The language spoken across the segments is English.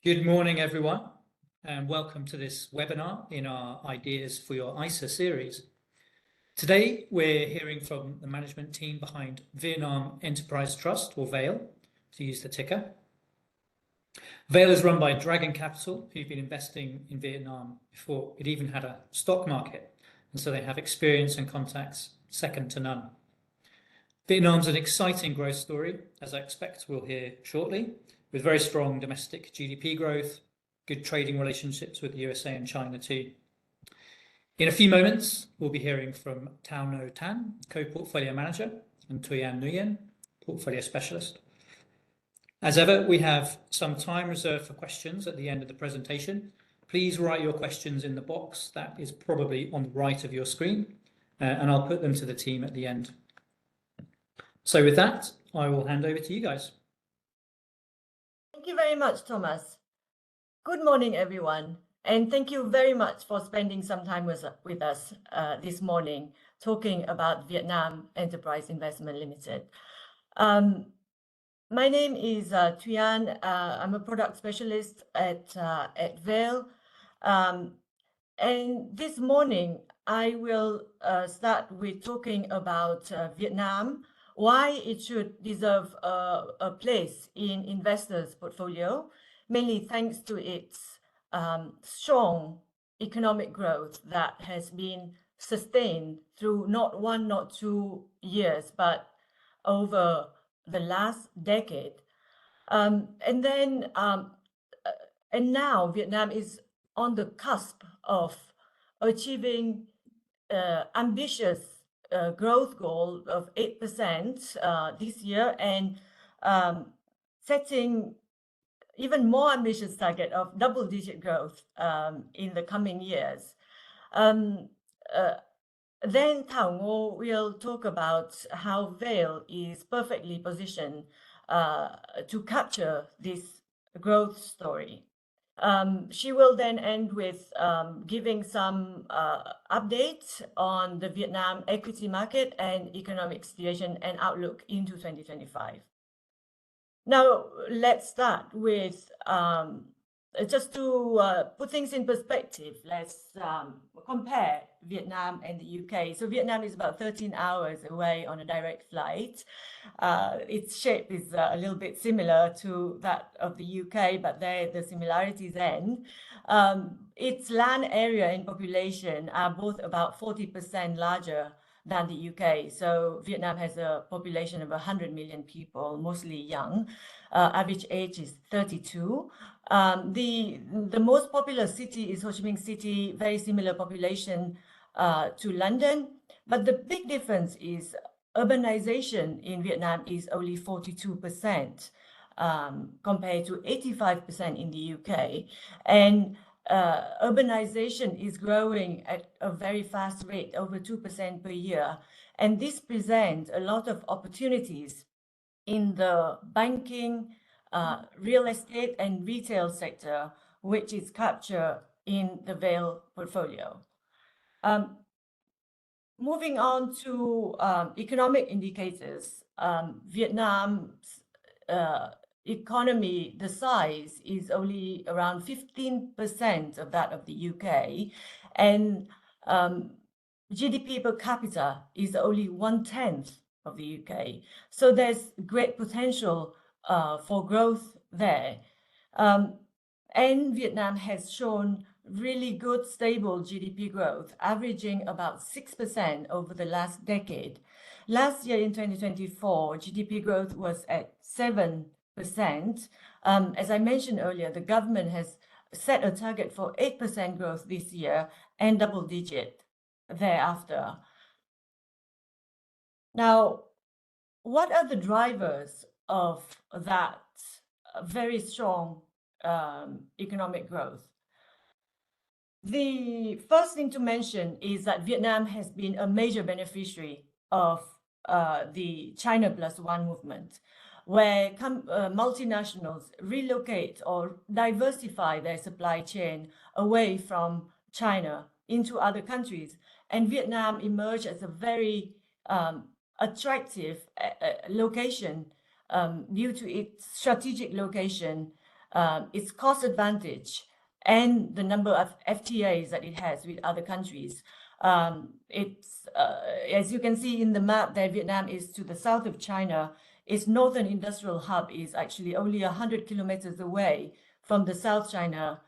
Good morning, everyone, and welcome to this webinar in our Ideas for Your ISA series. Today, we're hearing from the management team behind Vietnam Enterprise Trust, or VAIL, to use the ticker. VAIL is run by Dragon Capital, who've been investing in Vietnam before it even had a stock market, and so they have experience and contacts second to none. Vietnam's an exciting growth story, as I expect we'll hear shortly, with very strong domestic GDP growth, good trading relationships with the USA and China too. In a few moments, we'll be hearing from Thao No Tan, Co-Portfolio Manager, and Thuyan Nguyen, Portfolio Specialist. As ever, we have some time reserved for questions at the end of the presentation. Please write your questions in the box that is probably on the right of your screen, and I'll put them to the team at the end. So with that, I will hand over to you guys. Thank you very much, Thomas. Good morning, everyone, and thank you very much for spending some time with us this morning talking about Vietnam Enterprise Investment Limited. My name is Thuyan. I'm a product specialist at VAIL, and this morning I will start with talking about Vietnam, why it should deserve a place in investors' portfolio, mainly thanks to its strong economic growth that has been sustained through not 1, not 2 years, but over the last decade. And now Vietnam is on the cusp of achieving ambitious growth goal of 8% this year, and setting even more ambitious target of double-digit growth in the coming years. Then Thao Ngo will talk about how VAIL is perfectly positioned to capture this growth story. She will then end with giving some updates on the Vietnam equity market and economic situation and outlook into 2025. Now, let's start with, just to put things in perspective, let's compare Vietnam and the UK. So Vietnam is about 13 hours away on a direct flight. Its shape is a little bit similar to that of the UK, but there the similarities end. Its land area and population are both about 40% larger than the UK. So Vietnam has a population of 100 million people, mostly young. Average age is 32. The most popular city is Ho Chi Minh City, very similar population to London. But the big difference is urbanization in Vietnam is only 42% compared to 85% in the UK. And urbanization is growing at a very fast rate, over 2% per year. And this presents a lot of opportunities in the banking, real estate and retail sector, which is captured in the VAIL portfolio. Moving on to economic indicators, Vietnam's economy, the size is only around 15% of that of the UK, and GDP per capita is only 1/10 of the UK. So there's great potential for growth there. And Vietnam has shown really good, stable GDP growth, averaging about 6% over the last decade. Last year in 2024, GDP growth was at 7%. As I mentioned earlier, the government has set a target for 8% growth this year and double-digit thereafter. Now, what are the drivers of that very strong economic growth? The first thing to mention is that Vietnam has been a major beneficiary of the China Plus One movement, where multinationals relocate or diversify their supply chain away from China into other countries. And Vietnam emerged as a very attractive location due to its strategic location its cost advantage, and the number of FTAs that it has with other countries. It's as you can see in the map that Vietnam is to the south of China. Its northern industrial hub is actually only 100 kilometers away from the South China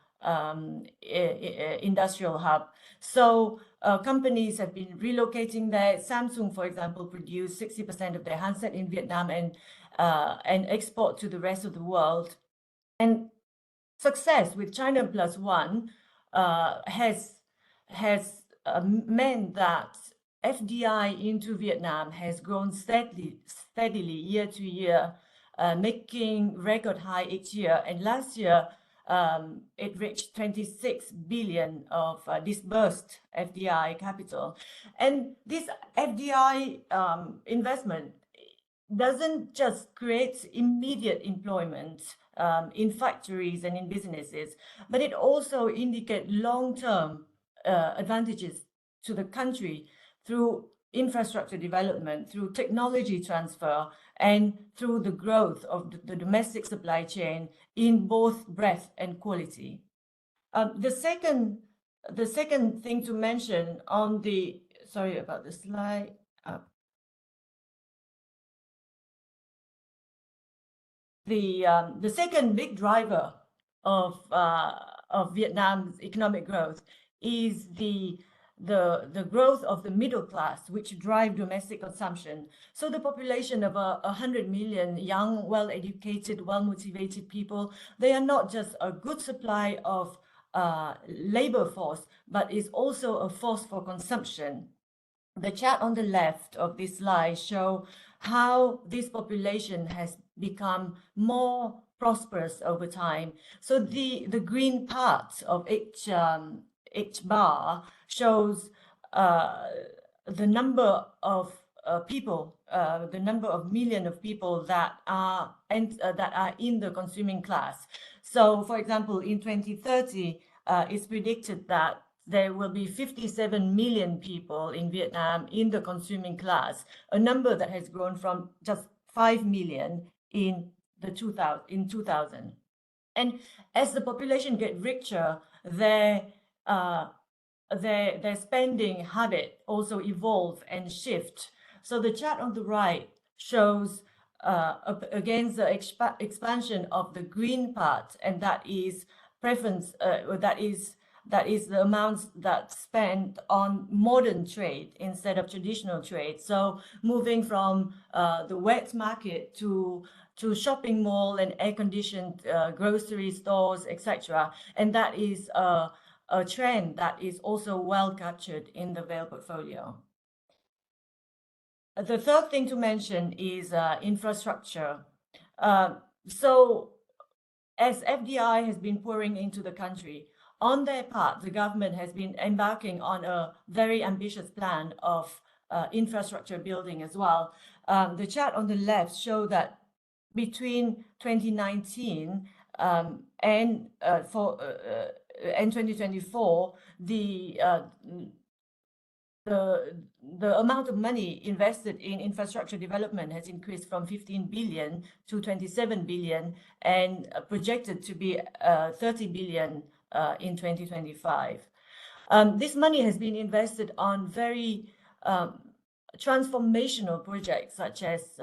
industrial hub. So companies have been relocating there. Samsung, for example, produced 60% of their handset in Vietnam and export to the rest of the world. And success with China Plus One has meant that FDI into Vietnam has grown steadily year to year, making record high each year. And last year, it reached 26 billion of disbursed FDI capital. And this FDI investment doesn't just create immediate employment in factories and in businesses, but it also indicates long-term advantages to the country through infrastructure development, through technology transfer, and through the growth of the domestic supply chain in both breadth and quality. The second thing to mention on the, sorry about the slide. The second big driver of Vietnam's economic growth is the growth of the middle class, which drive domestic consumption. So the population of 100 million young, well-educated, well-motivated people, they are not just a good supply of labor force, but is also a force for consumption. The chart on the left of this slide show how this population has become more prosperous over time. So the green part of each bar shows the number of people, the number of million of people that are in the consuming class. So, for example, in 2030, it's predicted that there will be 57 million people in Vietnam in the consuming class, a number that has grown from just 5 million in 2000. And as the population get richer, their spending habit also evolve and shift. So the chart on the right shows against the expansion of the green part, and that is preference. That is the amounts that spent on modern trade instead of traditional trade. So moving from the wet market to shopping mall and air-conditioned grocery stores, etc. And that is a trend that is also well captured in the VALE portfolio. The third thing to mention is infrastructure. So as FDI has been pouring into the country, on their part, the government has been embarking on a very ambitious plan of infrastructure building as well. The chart on the left show that between 2019 and 2024, the amount of money invested in infrastructure development has increased from 15 billion to 27 billion and projected to be 30 billion in 2025. This money has been invested on very transformational projects such as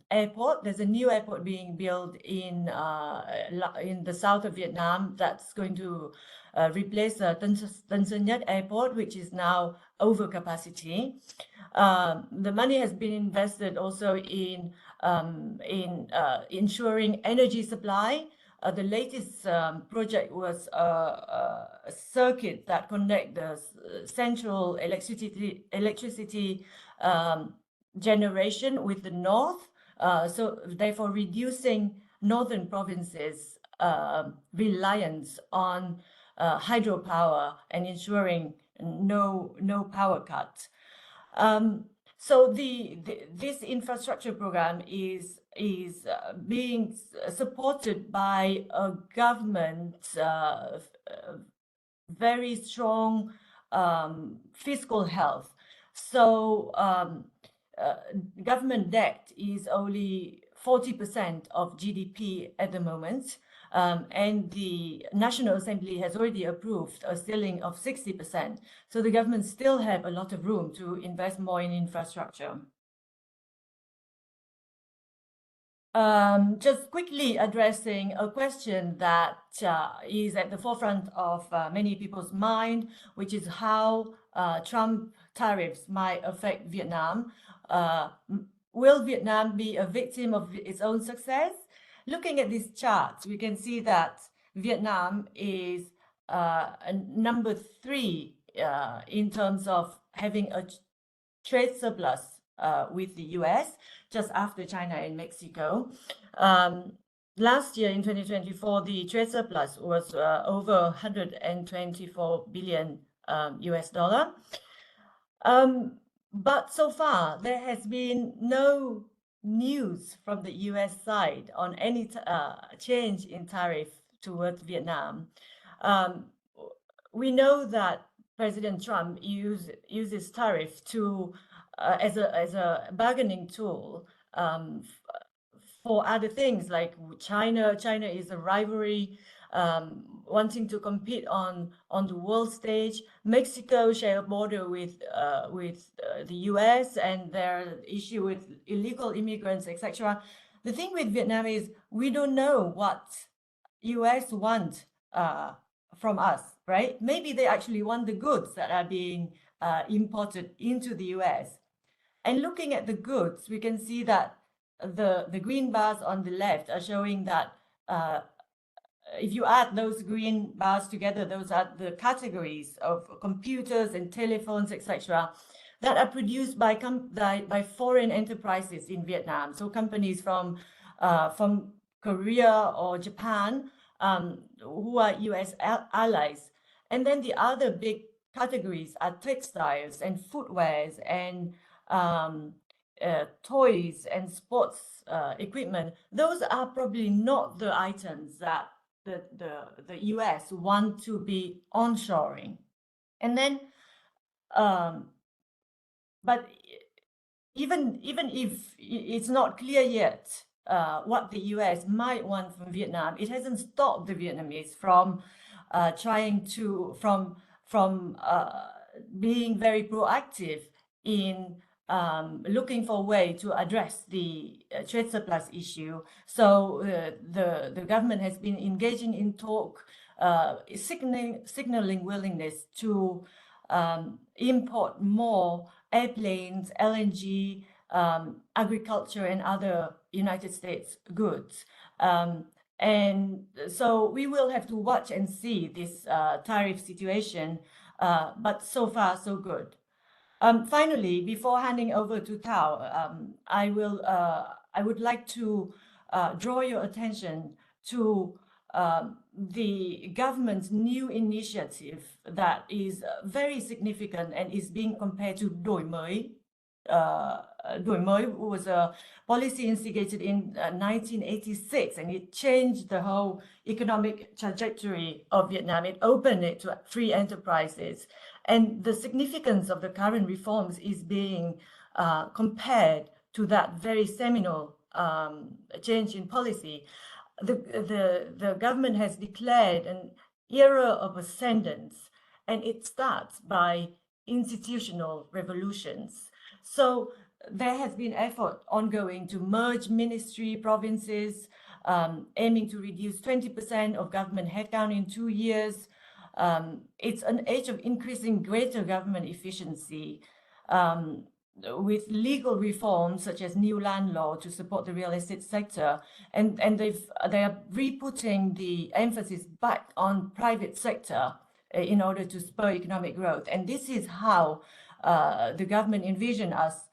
airport. There's a new airport being built in the south of Vietnam that's going to replace Tân Sơn Nhất Airport, which is now over capacity. The money has been invested also in ensuring energy supply. The latest project was a circuit that connect the central electricity generation with the north, so therefore reducing northern provinces' reliance on hydropower and ensuring no power cut. So this infrastructure program is being supported by a government very strong fiscal health. So government debt is only 40% of GDP at the moment. And the National Assembly has already approved a ceiling of 60%. So the government still have a lot of room to invest more in infrastructure. Just quickly addressing a question that is at the forefront of many people's mind, which is how Trump tariffs might affect Vietnam. Will Vietnam be a victim of its own success? Looking at these charts, we can see that Vietnam is number 3 in terms of having a trade surplus with the US, just after China and Mexico. Last year in 2024, the trade surplus was over 124 billion US dollar. But so far, there has been no news from the US side on any change in tariff towards Vietnam. We know that President Trump uses tariff to as a bargaining tool for other things like China. China is a rivalry, wanting to compete on the world stage. Mexico share a border with the US, and their issue with illegal immigrants, etc. The thing with Vietnam is we don't know what US want from us, right? Maybe they actually want the goods that are being imported into the US. And looking at the goods, we can see that the green bars on the left are showing that if you add those green bars together, those are the categories of computers and telephones, etc., that are produced by foreign enterprises in Vietnam. So companies from Korea or Japan, who are US allies. And then the other big categories are textiles and footwears and toys and sports equipment. Those are probably not the items that the US want to be onshoring. And then, but even if it's not clear yet what the US might want from Vietnam, it hasn't stopped the Vietnamese from being very proactive in looking for a way to address the trade surplus issue. So the government has been engaging in talk, signaling willingness to import more airplanes, LNG, agriculture, and other United States goods. And so we will have to watch and see this tariff situation, but so far so good. Finally, before handing over to Tao, I would like to draw your attention to the government's new initiative that is very significant and is being compared to Đổi mới. Đổi mới was a policy instigated in 1986, and it changed the whole economic trajectory of Vietnam. It opened it to free enterprises. And the significance of the current reforms is being compared to that very seminal change in policy. The government has declared an era of ascendance, and it starts by institutional revolutions. So there has been effort ongoing to merge ministry, provinces, aiming to reduce 20% of government headcount in 2 years. It's an age of increasing greater government efficiency, with legal reforms such as new land law to support the real estate sector, and they are re-putting the emphasis back on private sector in order to spur economic growth. And this is how the government envision us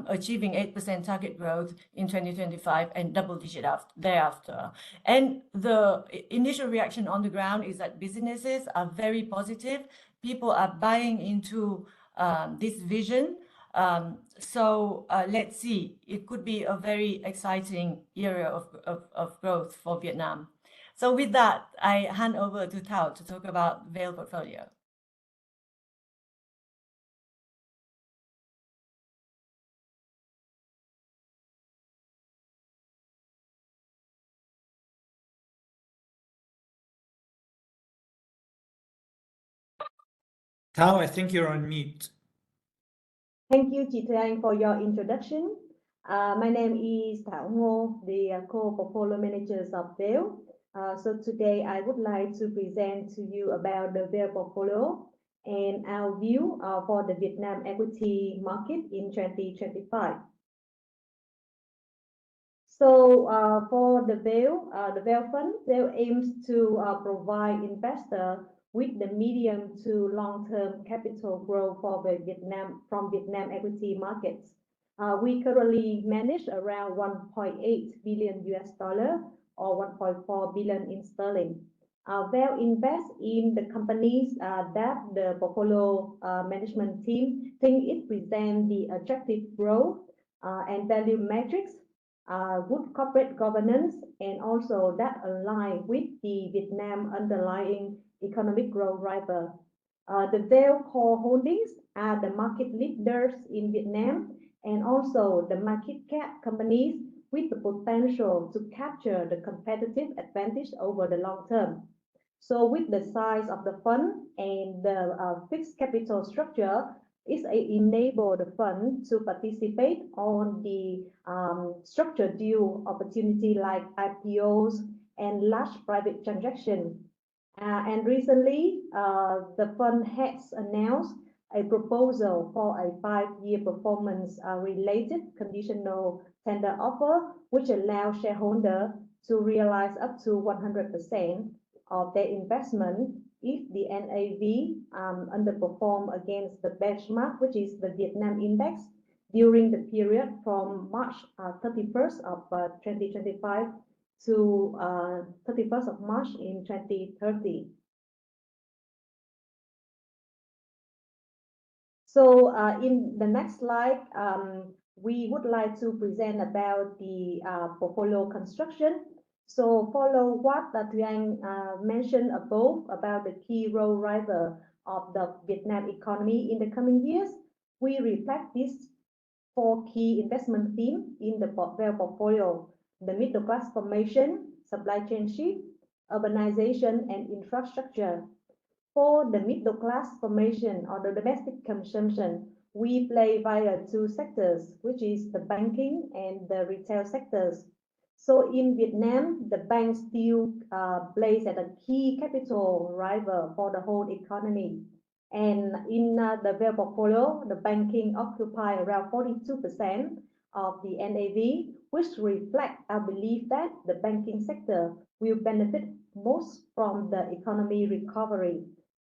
achieving 8% target growth in 2025 and double-digit thereafter. And the initial reaction on the ground is that businesses are very positive. People are buying into this vision. So let's see, it could be a very exciting era of growth for Vietnam. So with that, I hand over to Tao to talk about VALE portfolio. Thao, I think you're on mute. Thank you, Chị Trang, for your introduction. My name is Thảo Ngô, the co-portfolio managers of VEL. So today I would like to present to you about the VEL portfolio and our view for the Vietnam equity market in 2025. So for the VEL fund, VEL aims to provide investors with the medium to long-term capital growth for the Vietnam equity markets. We currently manage around 1.8 billion US dollar or 1.4 billion in sterling. VEL invest in the companies that the portfolio management team think it presents the attractive growth and value metrics, good corporate governance, and also that align with the Vietnam underlying economic growth driver. The VEL core holdings are the market leaders in Vietnam and also the market cap companies with the potential to capture the competitive advantage over the long term. So with the size of the fund and the fixed capital structure, it enable the fund to participate on the structured deal opportunity like IPOs and large private transactions. And recently, the fund has announced a proposal for a 5-year performance-related conditional tender offer, which allows shareholders to realize up to 100% of their investment if the NAV underperform against the benchmark, which is the Vietnam index, during the period from March 31st of 2025 to 31st of March in 2030. So in the next slide, we would like to present about the portfolio construction. So follow what Thuy mentioned above about the key role driver of the Vietnam economy in the coming years. We reflect these 4 key investment themes in the VEL portfolio: the middle class formation, supply chain shift, urbanization, and infrastructure. For the middle class formation or the domestic consumption, we play via 2 sectors, which is the banking and the retail sectors. So in Vietnam, the bank still plays as a key capital driver for the whole economy. And in the VEL portfolio, the banking occupy around 42% of the NAV, which reflect our belief that the banking sector will benefit most from the economy recovery.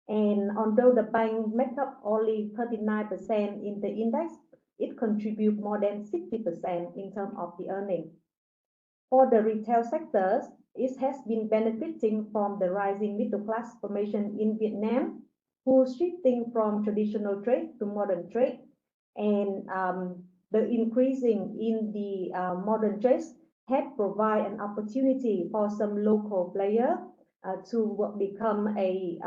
And although the bank make up only 39% in the index, it contributes more than 60% in terms of the earning. For the retail sectors, it has been benefiting from the rising middle class formation in Vietnam, who shifting from traditional trade to modern trade, and the increasing in the modern trades had provide an opportunity for some local player to become a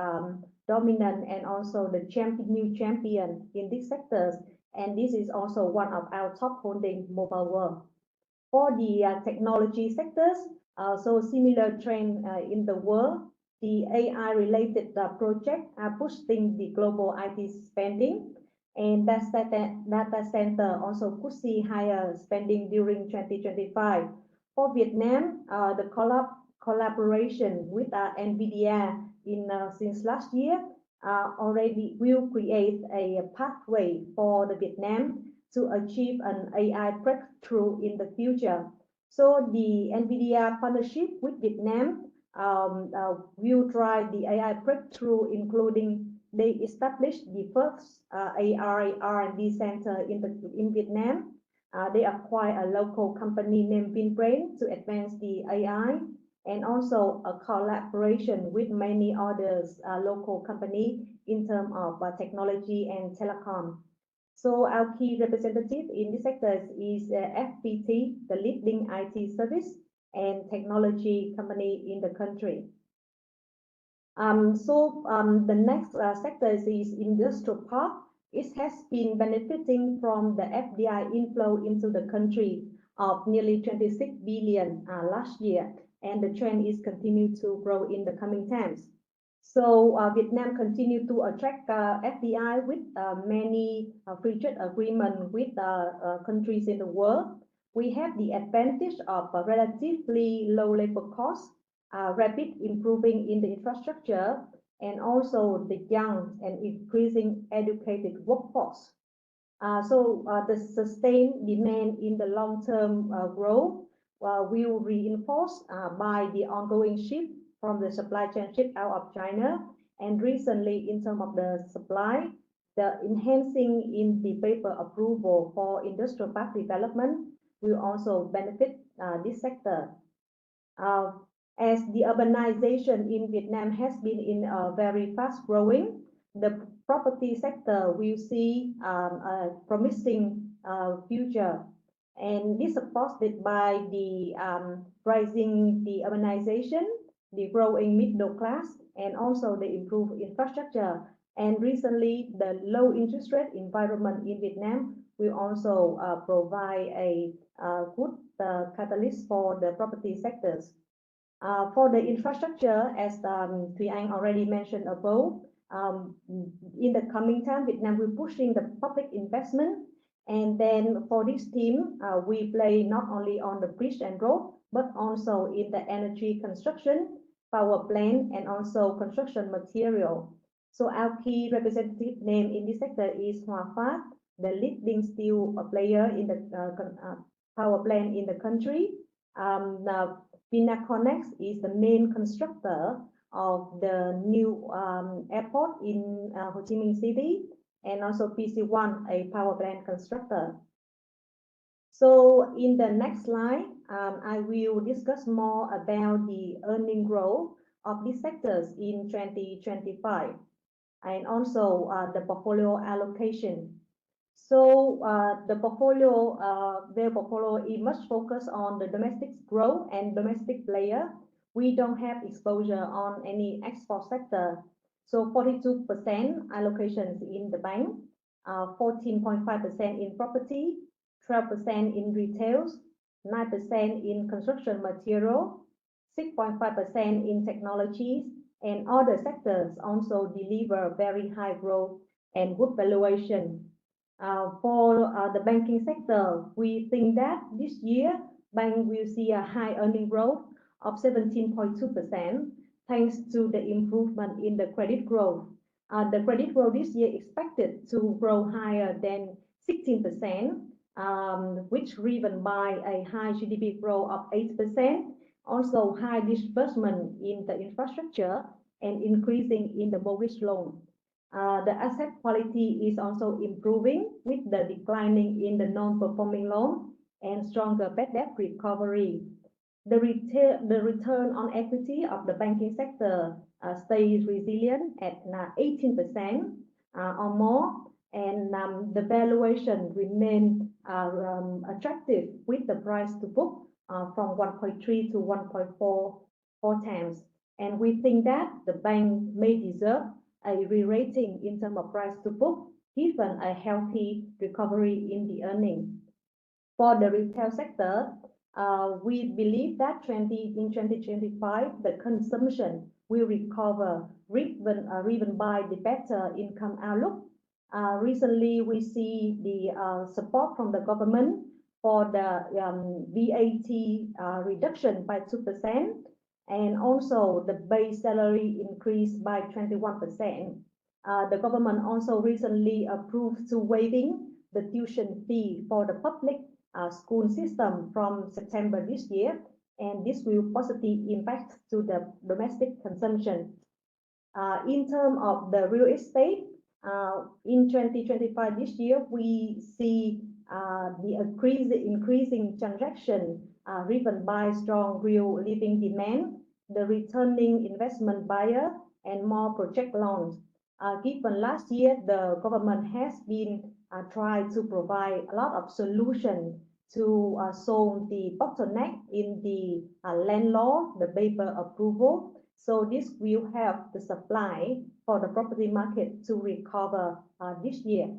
dominant and also the new champion in these sectors. And this is also one of our top holding Mobile World. For the technology sectors, so similar trend in the world, the AI-related projects are boosting the global IT spending, and data center also could see higher spending during 2025. For Vietnam, the collaboration with NVIDIA since last year already will create a pathway for the Vietnam to achieve an AI breakthrough in the future. So the NVIDIA partnership with Vietnam will drive the AI breakthrough, including they established the first AI R&D center in Vietnam. They acquire a local company named VinBrain to advance the AI, and also a collaboration with many others local companies in terms of technology and telecom. So our key representative in this sector is FPT, the leading IT service and technology company in the country. The next sector is industrial park. It has been benefiting from the FDI inflow into the country of nearly 26 billion last year, and the trend is continued to grow in the coming times. So Vietnam continue to attract FDI with many free trade agreements with countries in the world. We have the advantage of a relatively low labor cost, rapid improving in the infrastructure, and also the young and increasing educated workforce. The sustained demand in the long-term growth will reinforce by the ongoing shift from the supply chain shift out of China. And recently, in terms of the supply, the enhancing in the paper approval for industrial park development will also benefit this sector. As the urbanization in Vietnam has been in very fast growing, the property sector will see a promising future, and this supported by the rising the urbanization, the growing middle class, and also the improved infrastructure. And recently, the low interest rate environment in Vietnam will also provide a good catalyst for the property sectors. For the infrastructure, as Thủy Anh already mentioned above, in the coming time, Vietnam will pushing the public investment. And then for this team, we play not only on the bridge and road, but also in the energy construction, power plant, and also construction material. So our key representative name in this sector is Hoa Phát, the leading steel player in the power plant in the country. Vinaconex is the main constructor of the new airport in Ho Chi Minh City, and also PC1, a power plant constructor. So in the next slide, I will discuss more about the earning growth of these sectors in 2025, and also the portfolio allocation. So their portfolio is much focused on the domestic growth and domestic player. We don't have exposure on any export sector. So 42% allocations in the bank, 14.5% in property, 12% in retails, 9% in construction material, 6.5% in technologies, and other sectors also deliver very high growth and good valuation. For the banking sector, we think that this year bank will see a high earning growth of 17.2%, thanks to the improvement in the credit growth. The credit growth this year expected to grow higher than 16%, which driven by a high GDP growth of 8%, also high disbursement in the infrastructure and increasing in the mortgage loan. The asset quality is also improving with the declining in the non-performing loan and stronger bad debt recovery. The return on equity of the banking sector stays resilient at 18% or more, and the valuation remains attractive with the price to book from 1.3 to 1.44 times. And we think that the bank may deserve a re-rating in terms of price to book, given a healthy recovery in the earning. For the retail sector, we believe that in 2025, the consumption will recover, driven by the better income outlook. Recently, we see the support from the government for the VAT reduction by 2%, and also the base salary increased by 21%. The government also recently approved to waiving the tuition fee for the public school system from September this year, and this will positively impact to the domestic consumption. In terms of the real estate, in 2025 this year, we see the increasing transaction driven by strong real living demand, the returning investment buyer, and more project loans. Given last year, the government has been trying to provide a lot of solutions to solve the bottleneck in the land law, the paper approval. So this will help the supply for the property market to recover this year.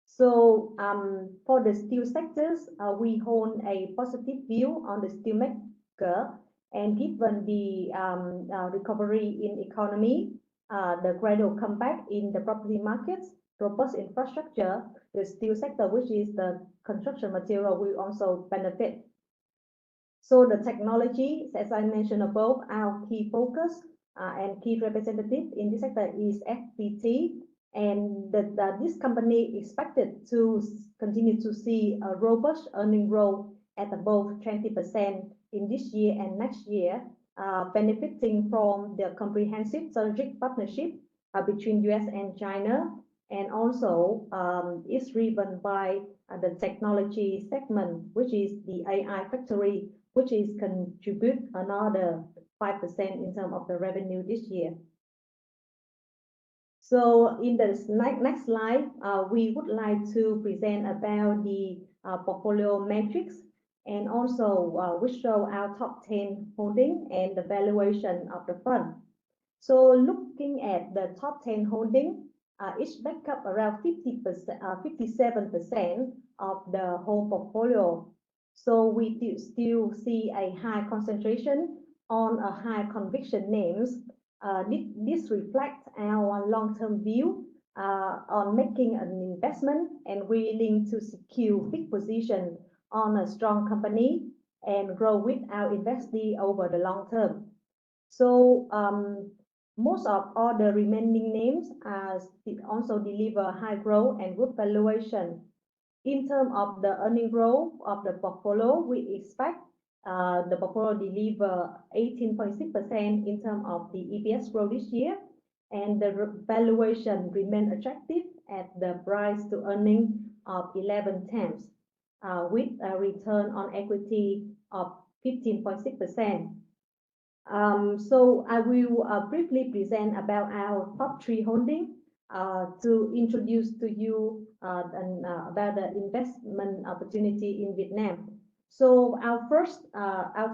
So for the steel sectors, we hold a positive view on the steel maker, And given the recovery in economy, the gradual comeback in the property markets, robust infrastructure, the steel sector, which is the construction material, will also benefit. So the technology, as I mentioned above, our key focus and key representative in this sector is FPT, and this company expected to continue to see a robust earning growth at above 20% in this year and next year, benefiting from the comprehensive strategic partnership between US and China, and also is driven by the technology segment, which is the AI factory, which is contribute another 5% in terms of the revenue this year. So in the next slide, we would like to present about the portfolio metrics, and also we show our top 10 holding and the valuation of the fund. So looking at the top 10 holding, each make up around 57% of the whole portfolio. So we still see a high concentration on a high conviction names. This reflects our long-term view on making an investment and willing to secure big position on a strong company and grow with our investee over the long term. So most of all the remaining names also deliver high growth and good valuation. In terms of the earning growth of the portfolio, we expect the portfolio deliver 18.6% in terms of the EPS growth this year, and the valuation remain attractive at the price to earning of 11 times, with a return on equity of 15.6%. So I will briefly present about our top 3 holding to introduce to you about the investment opportunity in Vietnam. So our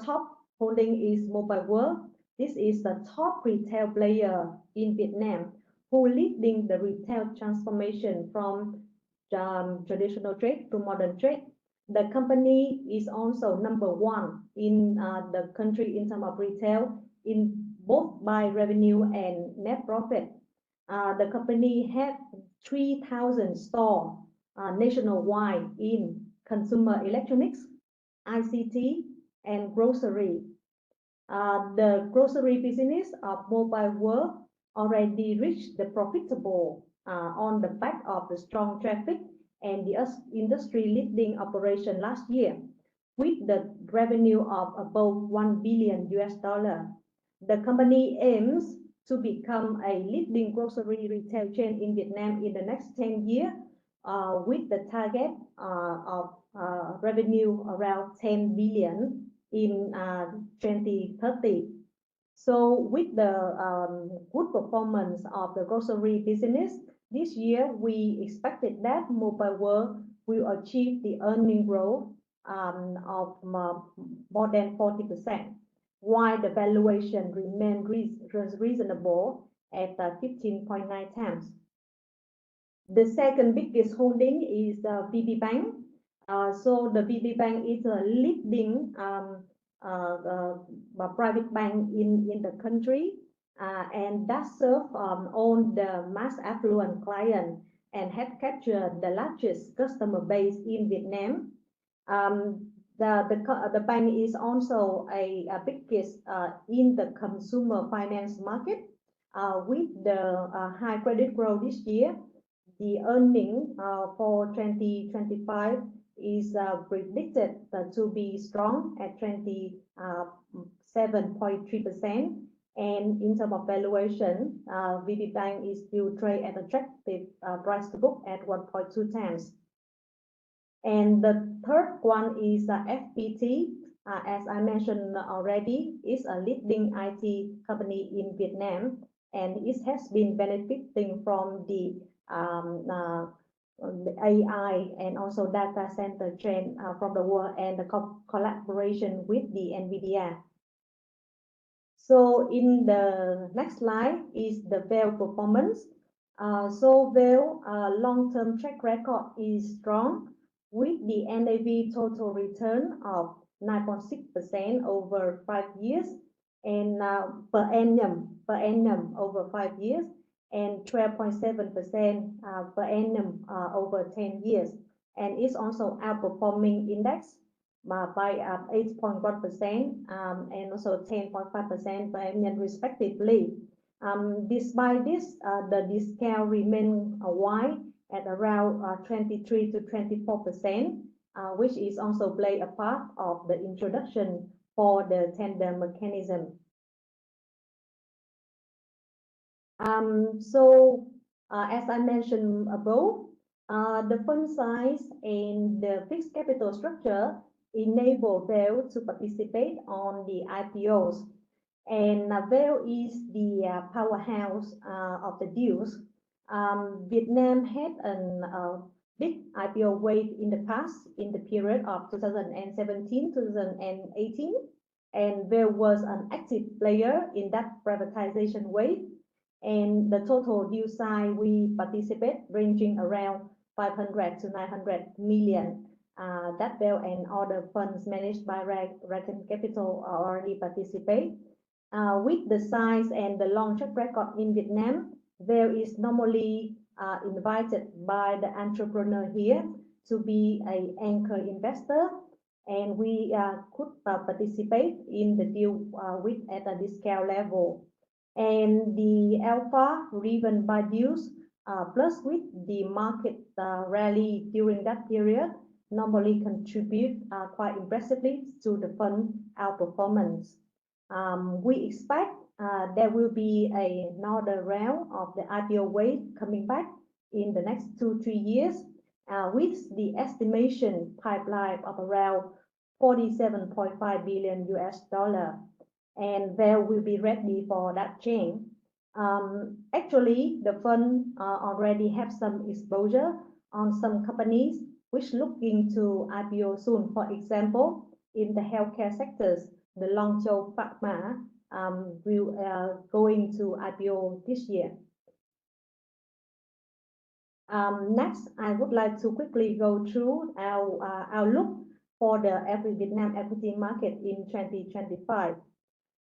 top holding is Mobile World. This is the top retail player in Vietnam who leading the retail transformation from traditional trade to modern trade. The company is also number 1 in the country in terms of retail, in both by revenue and net profit. The company had 3,000 stores nationwide in consumer electronics, ICT, and grocery. The grocery business of Mobile World already reached the profitable on the back of the strong traffic and the industry-leading operation last year, with the revenue of above $1 billion. The company aims to become a leading grocery retail chain in Vietnam in the next 10 years, with the target of revenue around 10 billion in 2030. So with the good performance of the grocery business, this year we expected that Mobile World will achieve the earning growth of more than 40%, while the valuation remained reasonable at 15.9 times. The second biggest holding is VB Bank. So the VB Bank is a leading private bank in the country, and that serve on the mass affluent client and have captured the largest customer base in Vietnam. The bank is also a biggest in the consumer finance market, with the high credit growth this year. The earning for 2025 is predicted to be strong at 27.3%. And in terms of valuation, VB Bank is still trade at attractive price to book at 1.2 times. And the third one is FPT. As I mentioned already, is a leading IT company in Vietnam, and it has been benefiting from the AI and also data center trend from the world, and the collaboration with the NVIDIA. So in the next slide is the VAL performance. So VAL long-term track record is strong, with the NAV total return of 9.6% over 5 years, and per annum over 5 years, and 12.7% per annum over 10 years. And it's also outperforming index by 8.1% and also 10.5% per annum respectively. Despite this, the discount remains wide at around 23 to 24%, which is also play a part of the introduction for the tender mechanism. As I mentioned above, the fund size and the fixed capital structure enable VAL to participate on the IPOs. And VAL is the powerhouse of the deals. Vietnam had a big IPO wave in the past, in the period of 2017-2018, and VAL was an active player in that privatization wave. And the total deal size we participate ranging around 500 to 900 million. That VAL and other funds managed by Rakan Capital already participate. With the size and the long track record in Vietnam, VAL is normally invited by the entrepreneur here to be an anchor investor, and we could participate in the deal with at a discount level. And the alpha driven by deals plus with the market rally during that period normally contribute quite impressively to the fund outperformance. We expect there will be another round of the IPO wave coming back in the next 2-3 years with the estimation pipeline of around $47.5 billion US, and VAL will be ready for that change. Actually, the fund already have some exposure on some companies which looking to IPO soon. For example, in the healthcare sectors, the Longzhou Pharma will going to IPO this year. Next, I would like to quickly go through our outlook for the Vietnam equity market in 2025.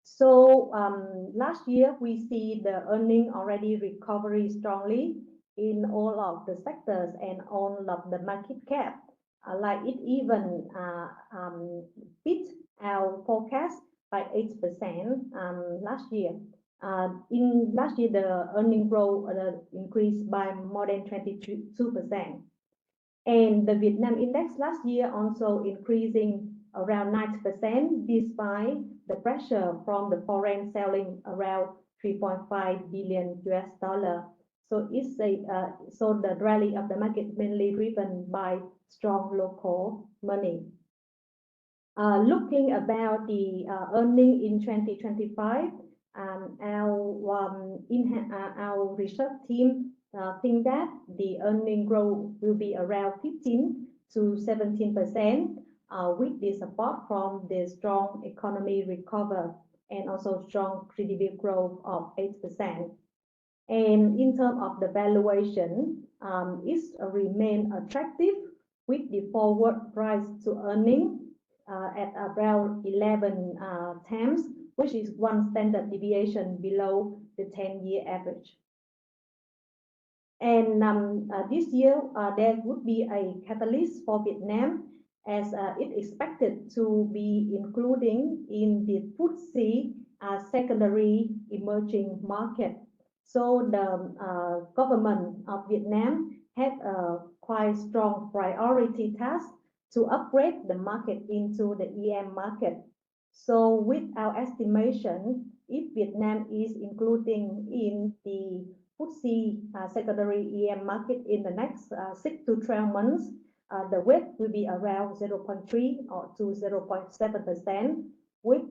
So last year, we see the earning already recovery strongly in all of the sectors and all of the market cap. Like it even beat our forecast by 8% last year. In last year, the earning growth increased by more than 22%. And the Vietnam index last year also increasing around 9% despite the pressure from the foreign selling around 3.5 billion US dollar. So it's so the rally of the market mainly driven by strong local money. Looking about the earning in 2025, our research team think that the earning growth will be around 15 to 17%. With the support from the strong economy recover and also strong GDP growth of 8%. And in terms of the valuation, it remain attractive with the forward price to earning at around 11 times, which is one standard deviation below the 10-year average. And this year, there would be a catalyst for Vietnam as it expected to be including in the FTSE secondary emerging market. So the government of Vietnam had a quite strong priority task to upgrade the market into the EM market. So with our estimation, if Vietnam is including in the FTSE secondary EM market in the next 6 to 12 months, the weight will be around 0.3 or to 0.7%, which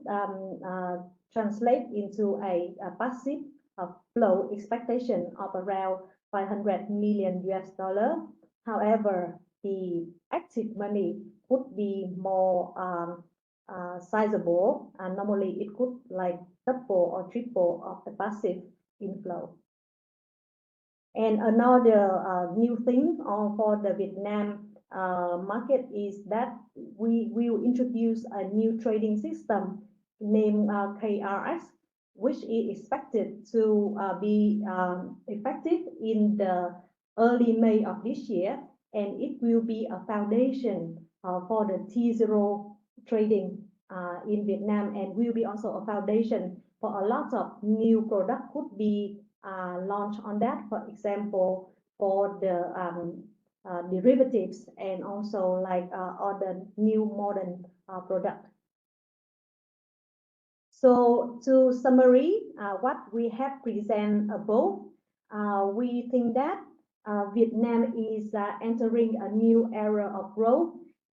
translate into a passive flow expectation of around 500 million US dollar. However, the active money would be more sizable, and normally it could like double or triple of the passive inflow. And another new thing for the Vietnam market is that we will introduce a new trading system named KRX, which is expected to be effective in the early May of this year, and it will be a foundation for the T0 trading in Vietnam, and will be also a foundation for a lot of new products could be launched on that. For example, for the derivatives and also like other new modern product. So to summary what we have presented above, we think that Vietnam is entering a new era of growth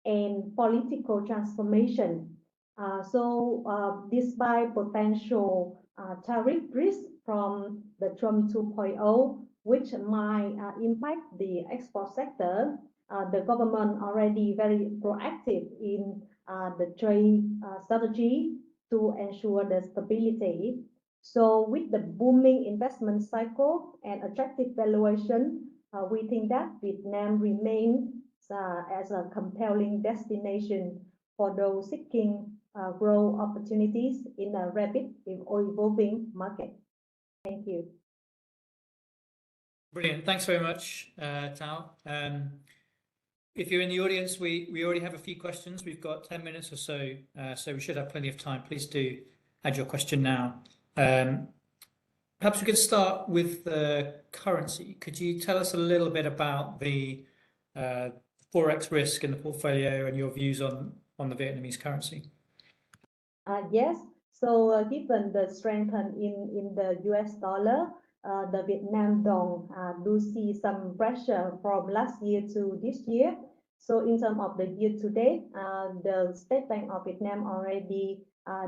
and political transformation. Despite potential tariff risk from the Trump 2.0, which might impact the export sector, the government already very proactive in the trade strategy to ensure the stability. So with the booming investment cycle and attractive valuation, we think that Vietnam remains as a compelling destination for those seeking growth opportunities in a rapid or evolving market. Thank you. Brilliant. Thanks very much, Thao. If you're in the audience, we already have a few questions. We've got 10 minutes or so, so we should have plenty of time. Please do add your question now. Perhaps we could start with the currency. Could you tell us a little bit about the forex risk in the portfolio and your views on the Vietnamese currency? Yes. So given the strength in the US dollar, the Vietnam dong do see some pressure from last year to this year. So in terms of the year to date, the State Bank of Vietnam already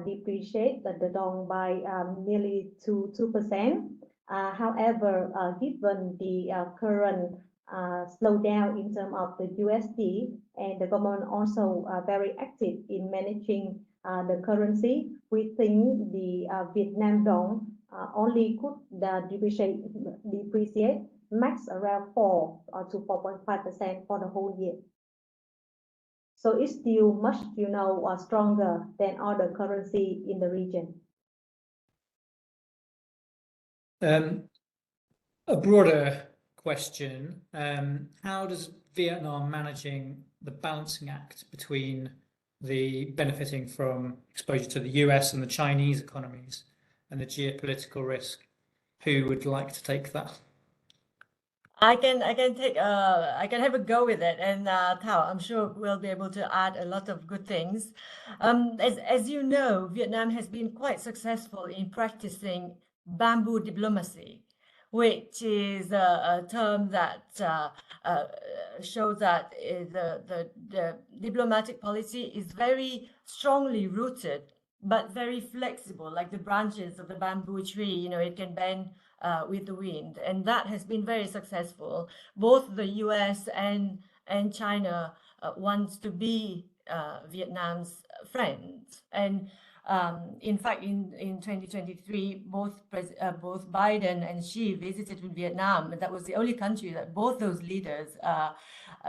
depreciated the dong by nearly 2%. However, given the current slowdown in terms of the USD, and the government also very active in managing the currency, we think the Vietnam dong only could depreciate max around 4 to 4.5% for the whole year. So it's still much, stronger than other currency in the region. A broader question: how does Vietnam managing the balancing act between the benefiting from exposure to the US and the Chinese economies and the geopolitical risk? Who would like to take that? I can have a go with it, and Thao, I'm sure we'll be able to add a lot of good things. As you know, Vietnam has been quite successful in practicing bamboo diplomacy, which is a term that shows that the diplomatic policy is very strongly rooted, but very flexible, like the branches of the bamboo tree. It can bend with the wind, and that has been very successful. Both the US and China wants to be Vietnam's friends, and in fact, in 2023, both Biden and Xi visited Vietnam, and that was the only country that both those leaders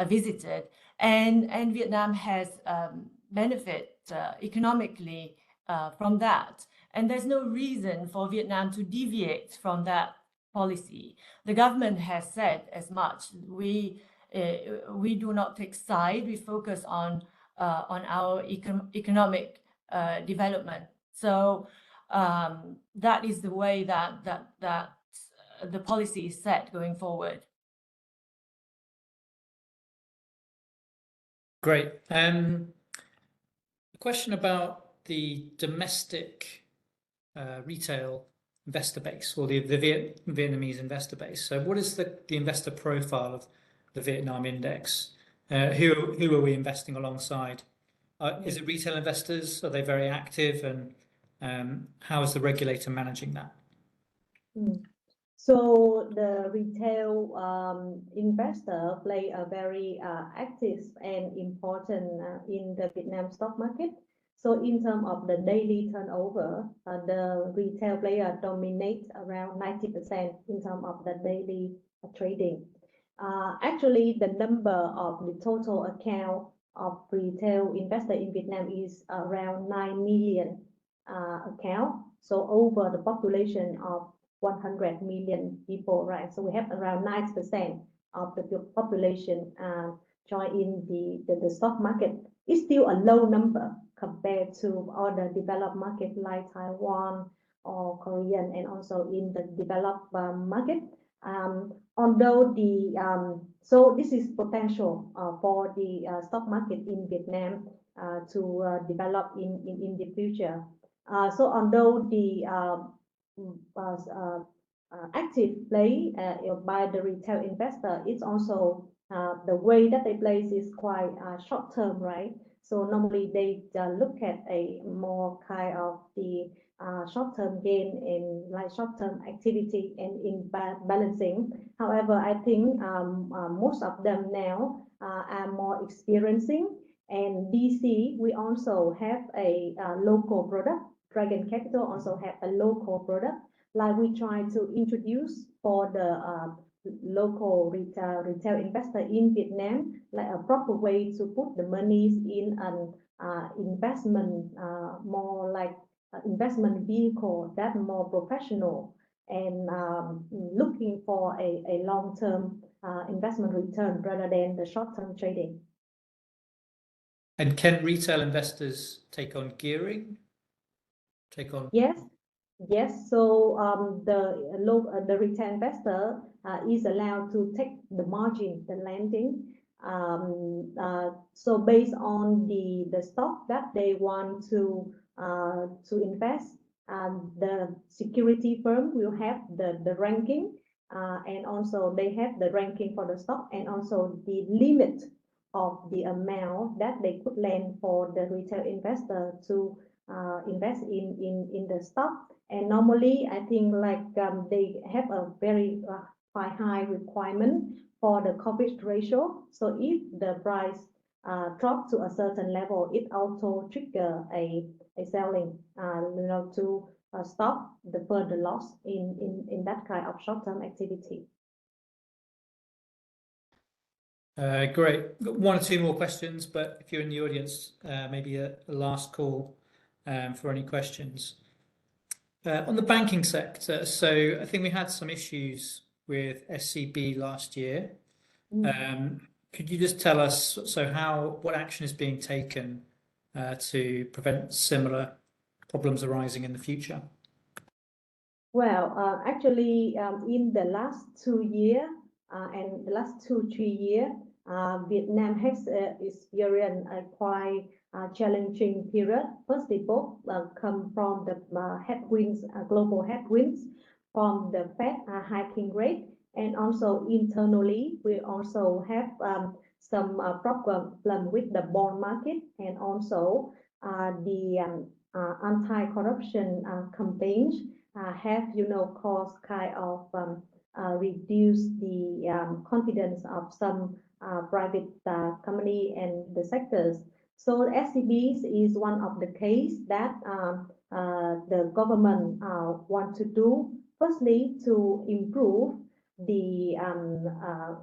visited, and Vietnam has benefit economically from that. And there's no reason for Vietnam to deviate from that policy. The government has said as much. We do not take side. We focus on our economic development. So that is the way that the policy is set going forward. Great. A question about the domestic retail investor base, or the Vietnamese investor base. So what is the investor profile of the Vietnam index? Who are we investing alongside? Is it retail investors? Are they very active? And how is the regulator managing that? So the retail investor play a very active and important in the Vietnam stock market. So in terms of the daily turnover, the retail player dominate around 90% in terms of the daily trading. Actually, the number of the total account of retail investor in Vietnam is around 9 million account. So over the population of 100 million people, right? So we have around 9% of the population join in the stock market. It's still a low number compared to other developed markets like Taiwan or Korean, and also in the developed market. Although so this is potential for the stock market in Vietnam to develop in the future. So although the active play by the retail investor, it's also the way that they place is quite short term, right? So normally they look at a more kind of the short-term gain in like short-term activity and in balancing. However, I think most of them now are more experiencing. And DC, we also have a local product. Dragon Capital also have a local product, like we try to introduce for the local retail investor in Vietnam, like a proper way to put the monies in an investment, more like investment vehicle that more professional and looking for a long-term investment return rather than the short-term trading. And can retail investors take on gearing? Yes. So the retail investor is allowed to take the margin, the lending. So based on the stock that they want to invest, the security firm will have the ranking, and also they have the ranking for the stock, and also the limit of the amount that they could lend for the retail investor to invest in the stock. And normally, I think like they have a very quite high requirement for the coverage ratio. So if the price drop to a certain level, it auto trigger a selling, to stop the further loss in that kind of short-term activity. Great. Got one or two more questions, but if you're in the audience, maybe a last call for any questions. On the banking sector, so I think we had some issues with SCB last year. Could you just tell us what action is being taken to prevent similar problems arising in the future? Well, actually, in the last 2 years and the last 2-3 years, Vietnam has experienced a quite challenging period. Firstly, both come from the headwinds, global headwinds from the Fed hiking rate, and also internally we also have some problem with the bond market, and also the anti-corruption campaigns have caused kind of reduce the confidence of some private company and the sectors. So SCBs is one of the case that the government want to do. Firstly, to improve the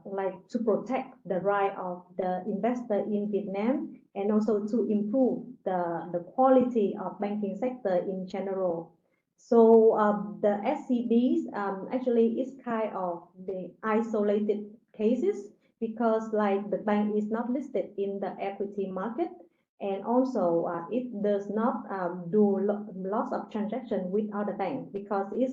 like to protect the right of the investor in Vietnam, and also to improve the quality of banking sector in general. So the SCBs actually is kind of the isolated cases, because like the bank is not listed in the equity market, and also it does not do lots of transactions with other banks, because it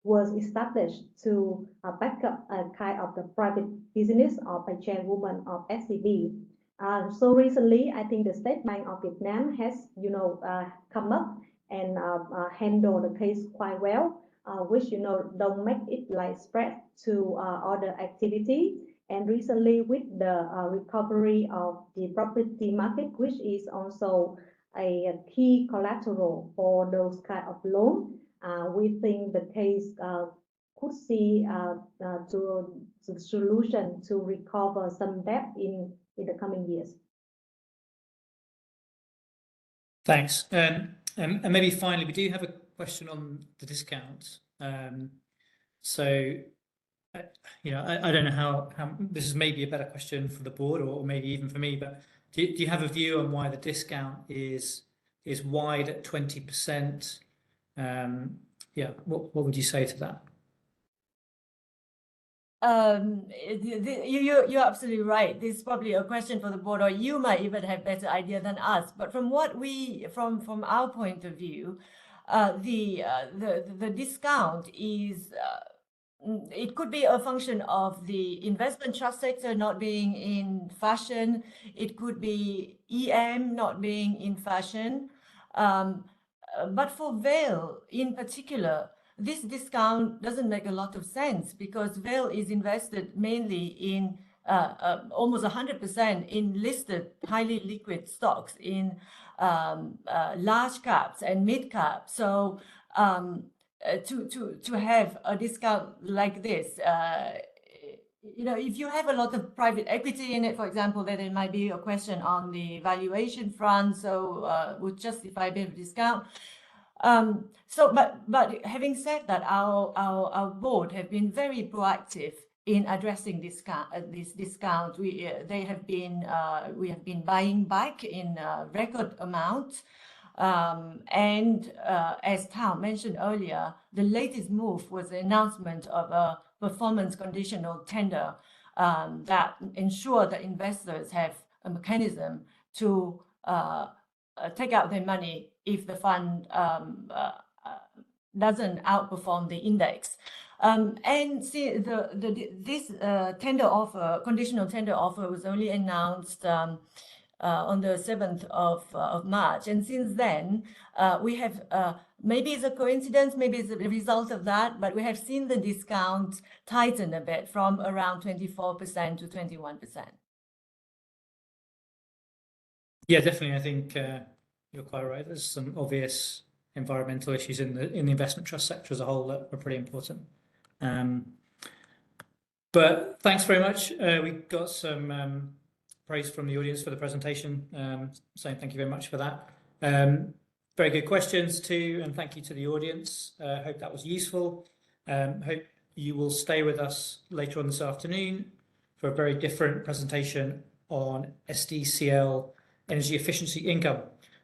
was established to back up a kind of the private business of a chairwoman of SCB. So recently, I think the State Bank of Vietnam has come up and handle the case quite well, which don't make it like spread to other activity. And recently, with the recovery of the property market, which is also a key collateral for those kind of loan, we think the case could see to the solution to recover some debt in the coming years. Thanks. And maybe finally, we do have a question on the discounts. So I don't know how this is maybe a better question for the board or maybe even for me, but do you have a view on why the discount is wide at 20%? What would you say to that? You're absolutely right. This is probably a question for the board, or you might even have better idea than us. But from from our point of view, the discount is. It could be a function of the investment trust sector not being in fashion. It could be EM not being in fashion. But for Vail in particular, this discount doesn't make a lot of sense because Vail is invested mainly in almost 100% in listed, highly liquid stocks in large caps and mid caps. So to have a discount like this, if you have a lot of private equity in it, for example, then it might be a question on the valuation front, so would justify a bit of discount. But having said that, our board have been very proactive in addressing this discount. We have been buying back in record amounts. As Tao mentioned earlier, the latest move was the announcement of a performance conditional tender that ensure that investors have a mechanism to take out their money if the fund doesn't outperform the index. And see, this conditional tender offer was only announced on the 7th of March. And since then, we have, maybe it's a coincidence, maybe it's a result of that, but we have seen the discount tighten a bit from around 24% to 21%. Yeah, definitely. I think you're quite right. There's some obvious environmental issues in the investment trust sector as a whole that are pretty important. But thanks very much. We got some praise from the audience for the presentation, saying thank you very much for that. Very good questions too, and thank you to the audience. Hope that was useful. Hope you will stay with us later on this afternoon for a very different presentation on SDCL energy efficiency income.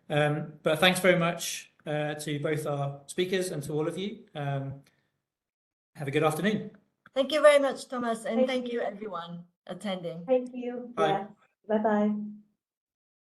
But thanks very much to both our speakers and to all of you. Have a good afternoon. Thank you very much, Thomas, and thank you everyone attending. Thank you. Bye. Yeah. Bye-bye.